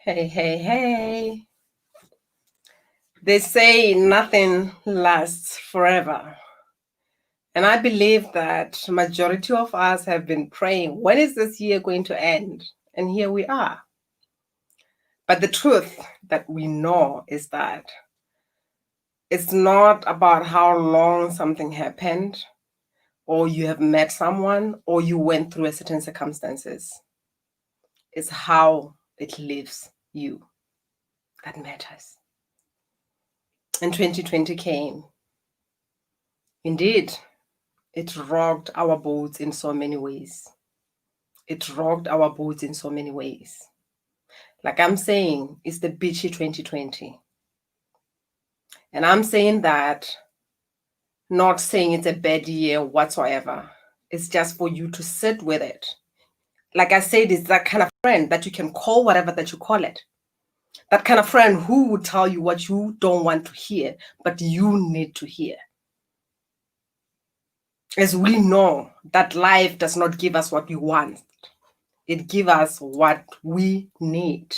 Hey, hey, hey. They say nothing lasts forever. And I believe that majority of us have been praying, when is this year going to end? And here we are. But the truth that we know is that it's not about how long something happened, or you have met someone, or you went through a certain circumstances. It's how it leaves you that matters. And 2020 came. Indeed, it rocked our boats in so many ways. It rocked our boats in so many ways. Like I'm saying, it's the Bitchy 2020. And I'm saying that, not saying it's a bad year whatsoever. It's just for you to sit with it. Like I said, it's that kind of friend that you can call whatever that you call it. That kind of friend who would tell you what you don't want to hear, but you need to hear. As we know that life does not give us what we want. It gives us what we need.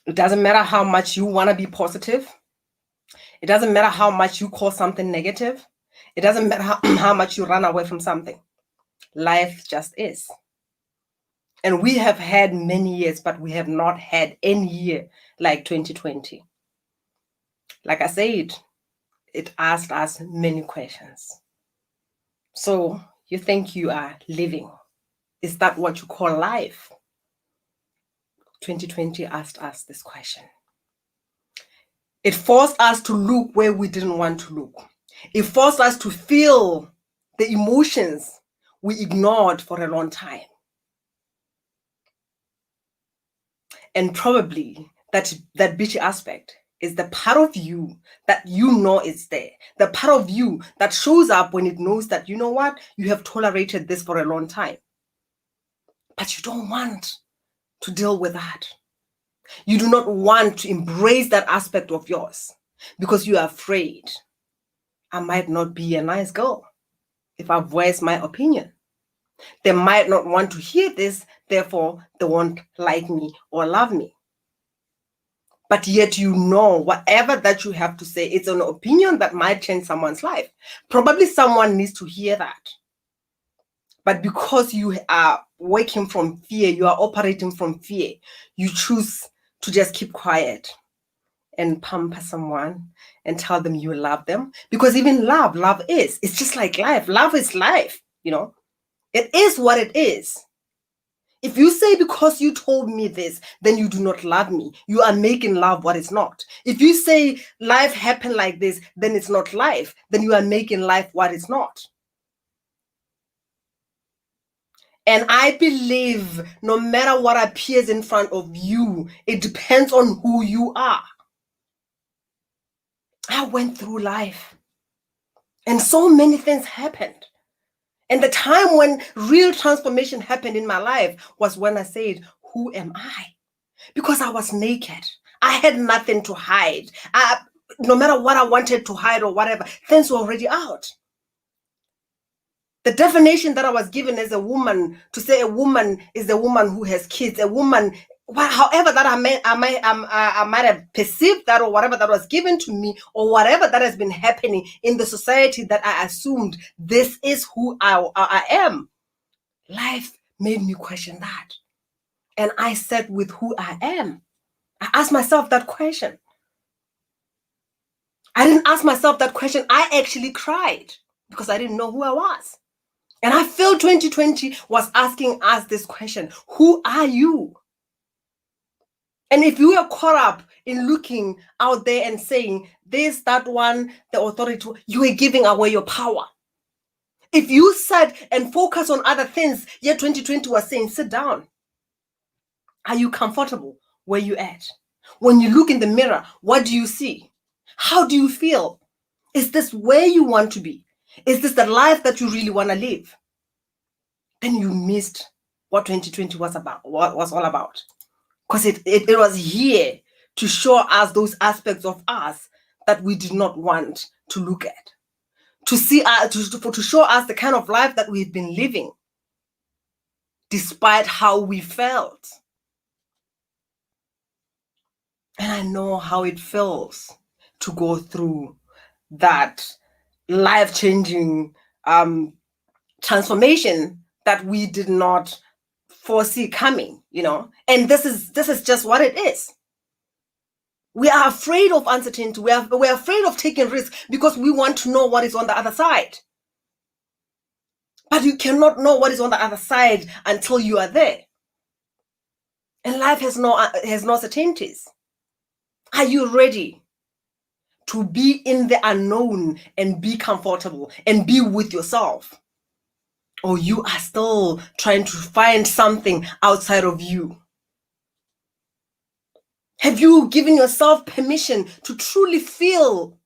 It doesn't matter how much you want to be positive. It doesn't matter how much you call something negative. It doesn't matter how much you run away from something. Life just is. And we have had many years, but we have not had any year like 2020. Like I said, it asked us many questions. So you think you are living? Is that what you call life? 2020 asked us this question. It forced us to look where we didn't want to look. It forced us to feel the emotions we ignored for a long time. And probably that bitchy aspect is the part of you that you know is there. The part of you that shows up when it knows that, you know what, you have tolerated this for a long time. But you don't want to deal with that. You do not want to embrace that aspect of yours because you are afraid. I might not be a nice girl if I voice my opinion. They might not want to hear this, therefore they won't like me or love me. But yet you know whatever that you have to say, it's an opinion that might change someone's life. Probably someone needs to hear that. But because you are working from fear, you are operating from fear, you choose to just keep quiet and pamper someone and tell them you love them. Because even love is. It's just like life. Love is life, you know. It is what it is. If you say because you told me this, then you do not love me. You are making love what it's not. If you say life happened like this, then it's not life. Then you are making life what it's not. And I believe no matter what appears in front of you, it depends on who you are. I went through life and so many things happened. And the time when real transformation happened in my life was when I said, who am I? Because I was naked. I had nothing to hide. No matter what I wanted to hide or whatever, things were already out. The definition that I was given as a woman, to say a woman is the woman who has kids, a woman, however that I might have perceived that, or whatever that was given to me, or whatever that has been happening in the society that I assumed this is who I am. Life made me question that. And I sat with who I am. I asked myself that question. I didn't ask myself that question. I actually cried because I didn't know who I was. And I feel 2020 was asking us this question. Who are you? And if you are caught up in looking out there and saying this, that one, the authority, you are giving away your power. If you sat and focus on other things, yet 2020 was saying, sit down. Are you comfortable where you at? When you look in the mirror, what do you see? How do you feel? Is this where you want to be? Is this the life that you really want to live? Then you missed what 2020 was about, what was all about. Because it was here to show us those aspects of us that we did not want to look at. To see to show us the kind of life that we've been living. despite how we felt. And I know how it feels to go through that life-changing transformation that we did not foresee coming, and this is just what it is. We are afraid of uncertainty. We're afraid of taking risks because we want to know what is on the other side. But you cannot know what is on the other side until you are there. And life has no certainties. Are you ready to be in the unknown and be comfortable and be with yourself? Or you are still trying to find something outside of you? Have you given yourself permission to truly feel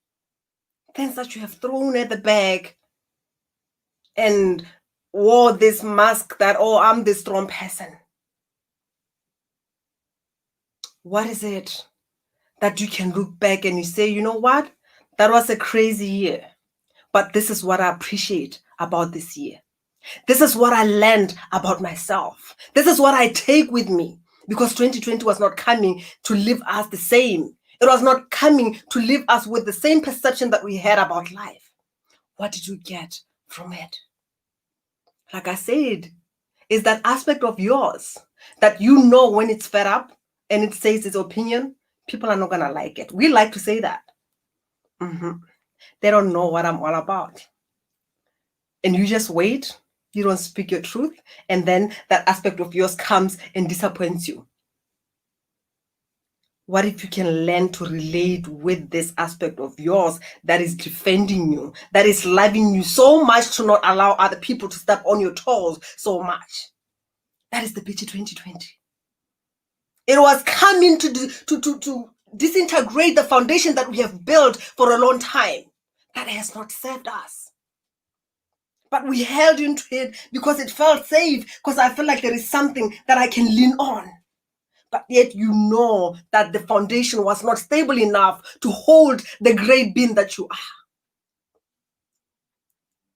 things that you have thrown at the bag and wore this mask that, oh, I'm this strong person? What is it that you can look back and you say, you know what? That was a crazy year, but this is what I appreciate about this year. This is what I learned about myself. This is what I take with me, because 2020 was not coming to leave us the same. It was not coming to leave us with the same perception that we had about life. What did you get from it? Like I said, is that aspect of yours that you know when it's fed up and it says its opinion, people are not going to like it. We like to say that. They don't know what I'm all about. And you just wait. You don't speak your truth. And then that aspect of yours comes and disappoints you. What if you can learn to relate with this aspect of yours that is defending you, that is loving you so much to not allow other people to step on your toes so much? That is the Bitchy 2020. It was coming to disintegrate the foundation that we have built for a long time that has not served us. But we held into it because it felt safe, because I feel like there is something that I can lean on. But yet you know that the foundation was not stable enough to hold the great being that you are.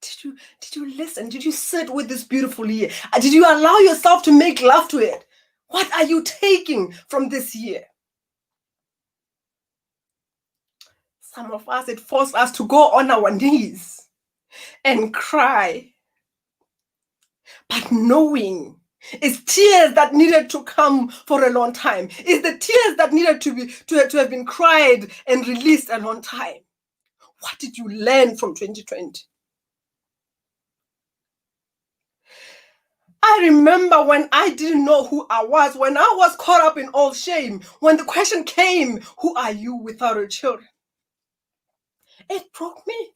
Did you listen? Did you sit with this beautiful year? Did you allow yourself to make love to it? What are you taking from this year? Some of us, it forced us to go on our knees and cry. But knowing it's tears that needed to come for a long time. It's the tears that needed to have been cried and released a long time. What did you learn from 2020? I remember when I didn't know who I was, when I was caught up in all shame, when the question came, who are you without your children? It broke me.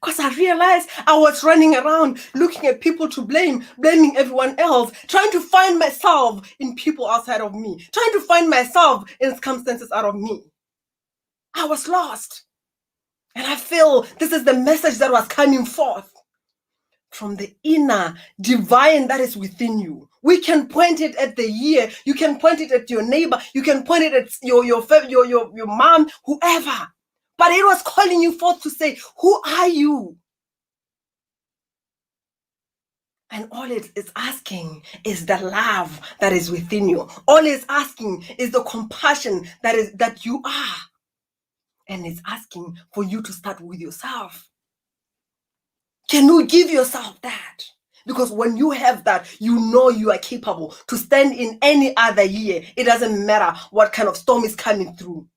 Because I realized I was running around looking at people to blame, blaming everyone else, trying to find myself in people outside of me, trying to find myself in circumstances out of me. I was lost. And I feel this is the message that was coming forth from the inner divine that is within you. We can point it at the year. You can point it at your neighbor. You can point it at your mom, whoever. But it was calling you forth to say, who are you? And all it is asking is the love that is within you. All it's asking is the compassion that you are. And it's asking for you to start with yourself. Can you give yourself that? Because when you have that, you know you are capable to stand in any other year. It doesn't matter what kind of storm is coming through.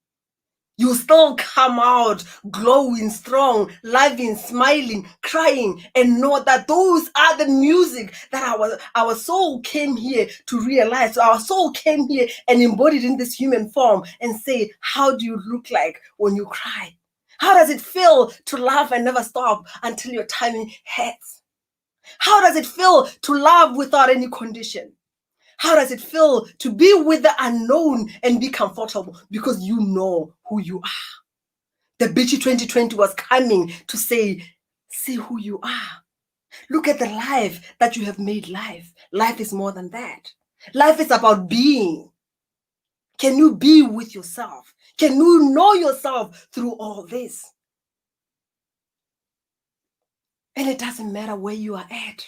You still come out glowing, strong, loving, smiling, crying, and know that those are the music that our soul came here to realize. So our soul came here and embodied in this human form and say, how do you look like when you cry? How does it feel to laugh and never stop until your tummy hurts? How does it feel to love without any condition? How does it feel to be with the unknown and be comfortable because you know who you are? The Bitchy 2020 was coming to say, see who you are. Look at the life that you have made life. Life is more than that. Life is about being. Can you be with yourself? Can you know yourself through all this? And it doesn't matter where you are at.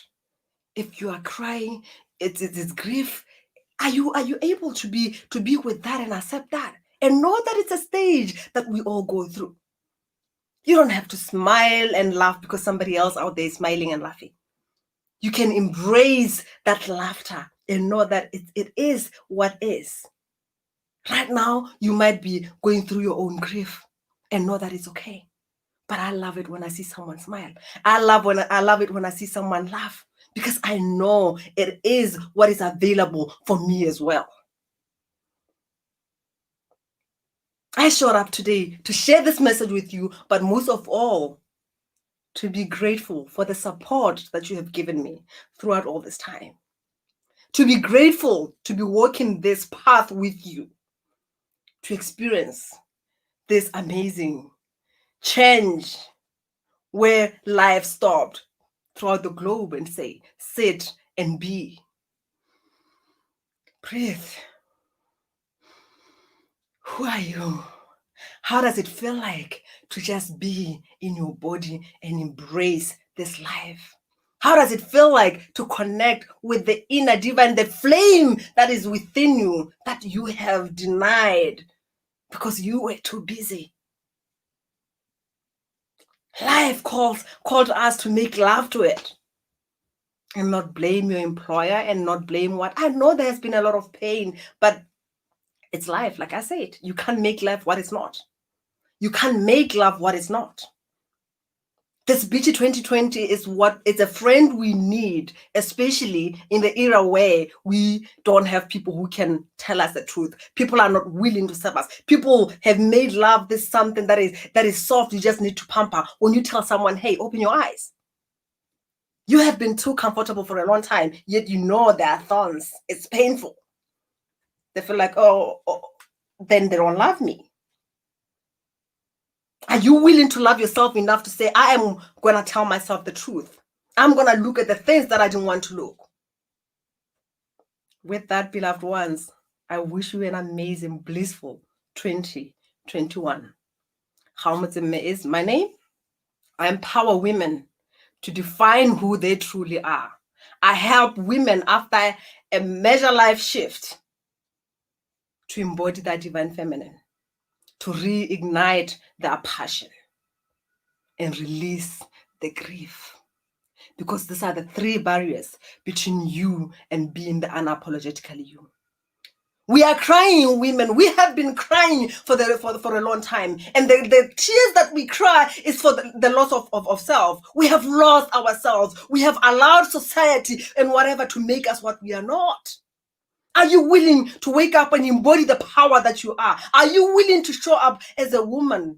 If you are crying, it's grief. Are you able to be with that and accept that and know that it's a stage that we all go through? You don't have to smile and laugh because somebody else out there is smiling and laughing. You can embrace that laughter and know that it is what is. Right now, you might be going through your own grief and know that it's okay. But I love it when I see someone smile. I love it when I see someone laugh, because I know it is what is available for me as well. I showed up today to share this message with you, but most of all, to be grateful for the support that you have given me throughout all this time. To be grateful to be walking this path with you, to experience this amazing change where life stopped throughout the globe and say, sit and be. Breathe. Who are you? How does it feel like to just be in your body and embrace this life? How does it feel like to connect with the inner divine, the flame that is within you that you have denied because you were too busy? Life called us to make love to it and not blame your employer and not blame what. I know there's been a lot of pain, but it's life. Like I said, you can't make life what it's not. You can't make love what it's not. This Bitchy 2020 is it's a friend we need, especially in the era where we don't have people who can tell us the truth. People are not willing to serve us. People have made love this something that is soft. You just need to pamper. When you tell someone, hey, open your eyes. You have been too comfortable for a long time, yet you know there are thorns. It's painful. They feel like, oh, then they don't love me. Are you willing to love yourself enough to say, I am going to tell myself the truth? I'm going to look at the things that I didn't want to look. With that, beloved ones, I wish you an amazing, blissful 2021. Haumatsime is my name. I empower women to define who they truly are. I help women after a major life shift to embody that divine feminine, to reignite their passion and release the grief. Because these are the three barriers between you and being the unapologetically you. We are crying, women. We have been crying for a long time. And the tears that we cry is for the loss of self. We have lost ourselves. We have allowed society and whatever to make us what we are not. Are you willing to wake up and embody the power that you are? Are you willing to show up as a woman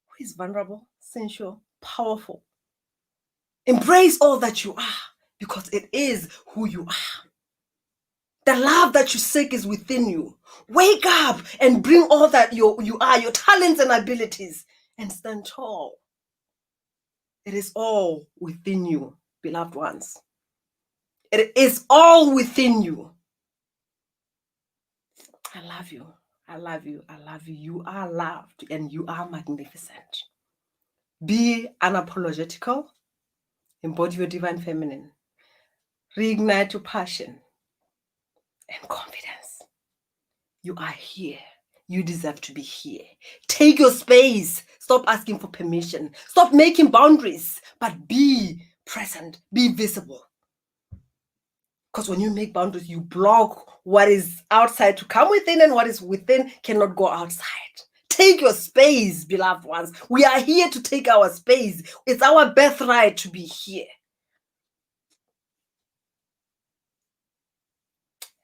who is vulnerable, sensual, powerful? Embrace all that you are, because it is who you are. The love that you seek is within you. Wake up and bring all that you are, your talents and abilities, and stand tall. It is all within you, beloved ones. It is all within you. I love you. I love you. I love you. You are loved and you are magnificent. Be unapologetical. Embody your divine feminine. Reignite your passion and confidence. You are here. You deserve to be here. Take your space. Stop asking for permission. Stop making boundaries, but be present. Be visible. Because when you make boundaries, you block what is outside to come within, and what is within cannot go outside. Take your space, beloved ones. We are here to take our space. It's our birthright to be here.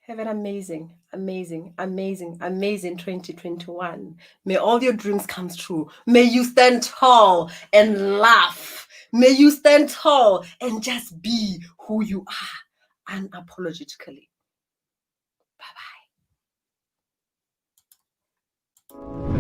Have an amazing, amazing, amazing, amazing 2021. May all your dreams come true. May you stand tall and laugh. May you stand tall and just be who you are unapologetically. Bye-bye.